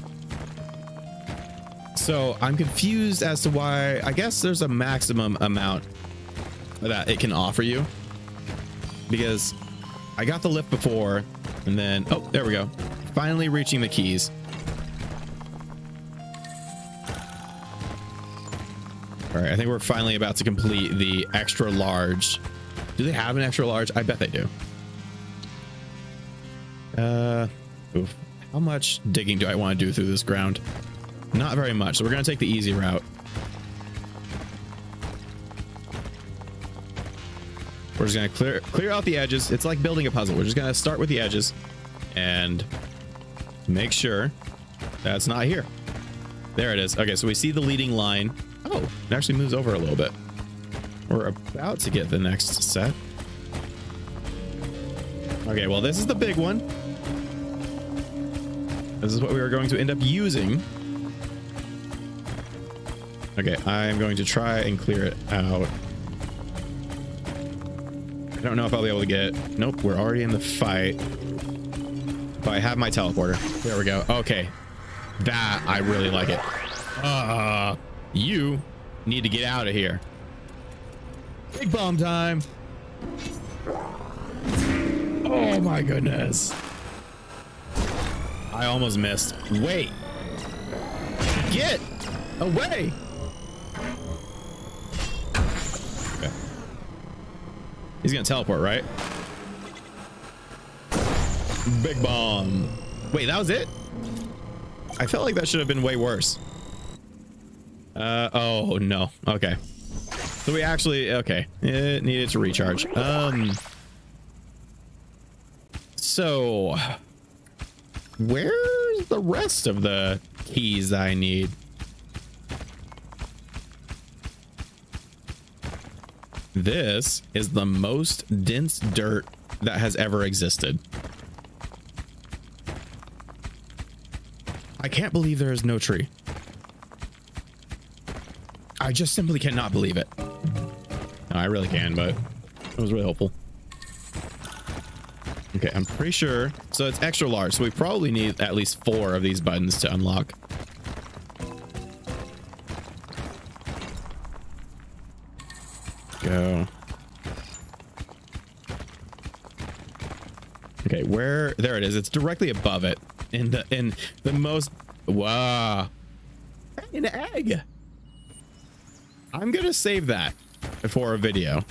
So I'm confused as to why. I guess there's a maximum amount that it can offer you. Because I got the lift before, and then, oh, there we go. Finally reaching the keys. All right, I think we're finally about to complete the extra large. Do they have an extra large? I bet they do. Oof. How much digging do I want to do through this ground? Not very much, so we're gonna take the easy route. We're just gonna clear out the edges. It's like building a puzzle. We're just gonna start with the edges and make sure that's not here. There it is. Okay, so we see the leading line. Oh, it actually moves over a little bit. We're about to get the next set. Okay, well, this is the big one. This is what we are going to end up using. Okay, I'm going to try and clear it out. I don't know if I'll be able to get it. Nope, we're already in the fight. But I have my teleporter. There we go. Okay. That, I really like it. You need to get out of here. Big bomb time. Oh my goodness. I almost missed. Wait. Get away. Okay. He's gonna teleport, right? Big bomb. Wait, that was it? I felt like that should have been way worse. Oh no. Okay. So we actually, okay. It needed to recharge. So where's the rest of the keys that I need? This is the most dense dirt that has ever existed. I can't believe there is no tree. I just simply cannot believe it. No, I really can, but it was really helpful. Okay, I'm pretty sure. So it's extra large, so we probably need at least 4 of these buttons to unlock. Go. Okay, where? There it is. It's directly above it. In the most. Wow. An egg. I'm gonna save that for a video.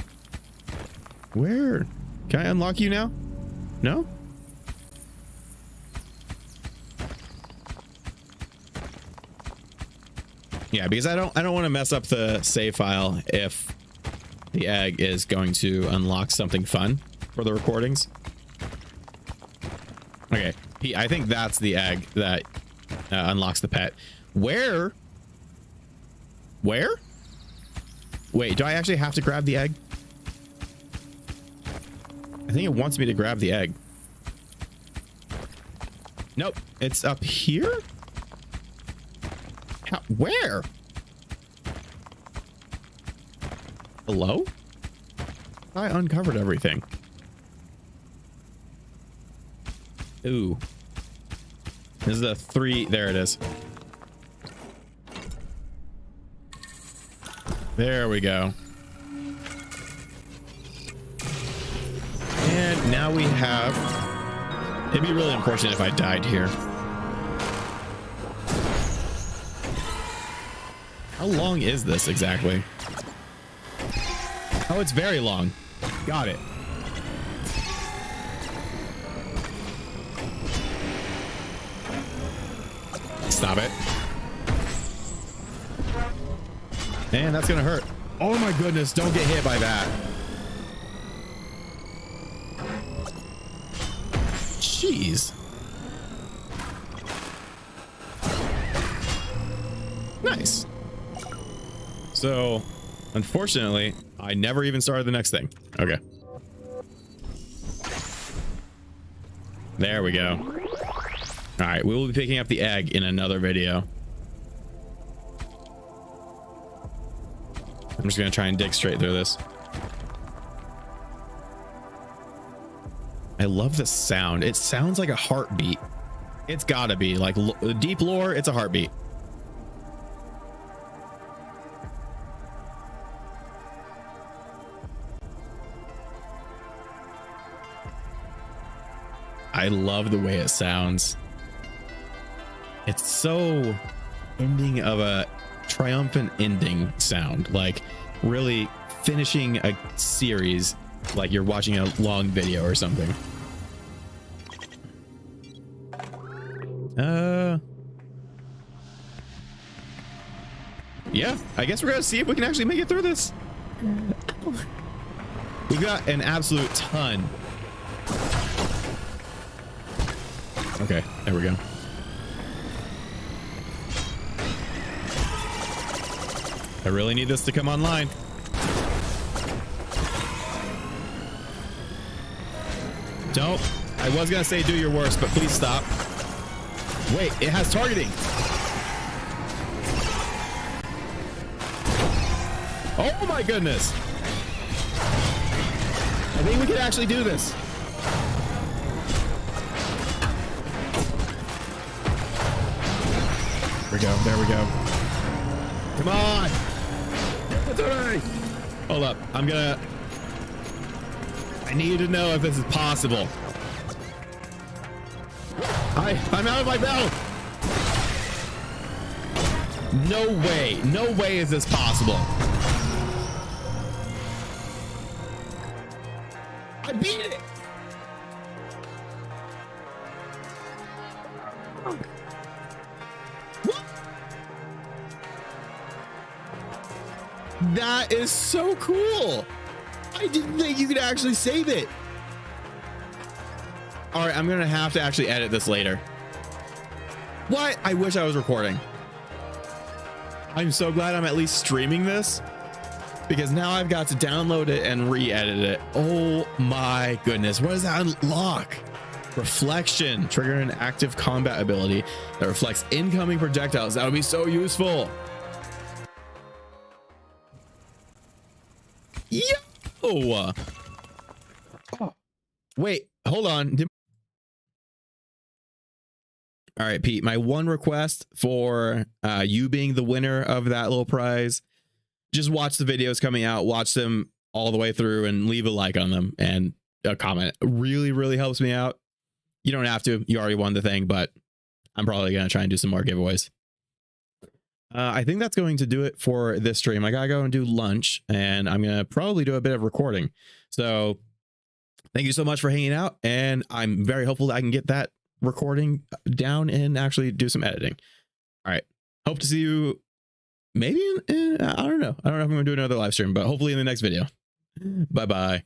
Where? Can I unlock you now? No? Yeah, because I don't want to mess up the save file if the egg is going to unlock something fun for the recordings. Okay, I think that's the egg that unlocks the pet. Where? Wait, do I actually have to grab the egg? I think it wants me to grab the egg. Nope, it's up here? Where? Hello? I uncovered everything. Ooh. This is a 3. There it is. There we go. And now we have... It'd be really unfortunate if I died here. How long is this exactly? Oh, it's very long. Got it. Stop it. Man, that's gonna hurt. Oh my goodness, don't get hit by that. Jeez. Nice. So, unfortunately, I never even started the next thing. Okay. There we go. All right, we will be picking up the egg in another video. I'm just gonna try and dig straight through this. I love the sound. It sounds like a heartbeat. It's gotta be like deep lore. It's a heartbeat. I love the way it sounds. It's so ending of a triumphant ending sound, like really finishing a series, like you're watching a long video or something. Yeah, I guess we're gonna see if we can actually make it through this. We got an absolute ton. Okay, there we go. I really need this to come online. Don't. I was gonna say do your worst, but please stop. Wait, it has targeting. Oh my goodness. I think we can actually do this. There we go. There we go. Come on. Hold up. I need to know if this is possible. I'm out of my belt. No way. No way is this possible. I beat it. What? That is so cool. I didn't think you could actually save it. All right, I'm gonna have to actually edit this later. What? I wish I was recording. I'm so glad I'm at least streaming this, because now I've got to download it and re-edit it. Oh my goodness. What does that unlock? Reflection. Trigger an active combat ability that reflects incoming projectiles. That would be so useful. Yo! Oh. Wait, hold on. All right, Pete, my one request for you being the winner of that little prize, just watch the videos coming out, watch them all the way through and leave a like on them and a comment. Really, really helps me out. You don't have to. You already won the thing, but I'm probably going to try and do some more giveaways. I think that's going to do it for this stream. I got to go and do lunch, and I'm going to probably do a bit of recording. So thank you so much for hanging out, and I'm very hopeful that I can get that recording down and actually do some editing. All right. Hope to see you maybe I don't know. I don't know if I'm gonna do another live stream, but hopefully in the next video. Bye bye.